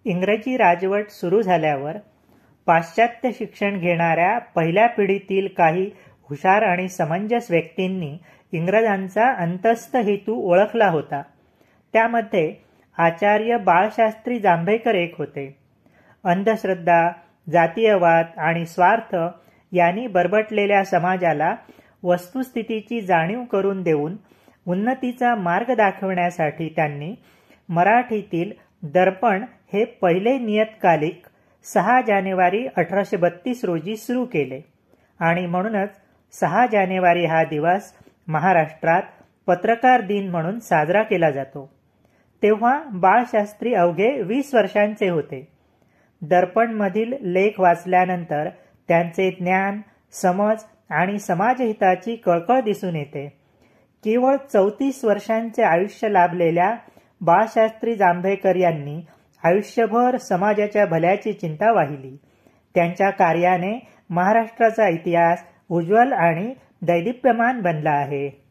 इंग्रजी राजवट सुरू झाल्यावर पाश्चात्य शिक्षण घेणाऱ्या पहिल्या पिढीतील काही हुशार आणि समंजस व्यक्तींनी इंग्रजांचा अंतस्थ हेतू ओळखला होता. त्यामध्ये आचार्य बाळशास्त्री जांभेकर एक होते. अंधश्रद्धा, जातीयवाद आणि स्वार्थ यांनी बरबटलेल्या समाजाला वस्तुस्थितीची जाणीव करून देऊन उन्नतीचा मार्ग दाखवण्यासाठी त्यांनी मराठीतील दर्पण हे पहिले नियतकालिक 6 जानेवारी 1832 रोजी सुरू केले आणि म्हणूनच 6 जानेवारी हा दिवस महाराष्ट्रात पत्रकार दिन म्हणून साजरा केला जातो. तेव्हा बाळशास्त्री अवघे 20 वर्षांचे होते. दर्पणमधील लेख वाचल्यानंतर त्यांचे ज्ञान, समज आणि समाजहिताची कळकळ दिसून येते. केवळ 34 वर्षांचे आयुष्य लाभलेल्या बाळशास्त्री जांभेकर यांनी आयुष्यभर समाजाच्या भल्याची चिंता वाहिली. त्यांच्या कार्याने महाराष्ट्राचा इतिहास उज्ज्वल आणि दैदिप्यमान बनला आहे.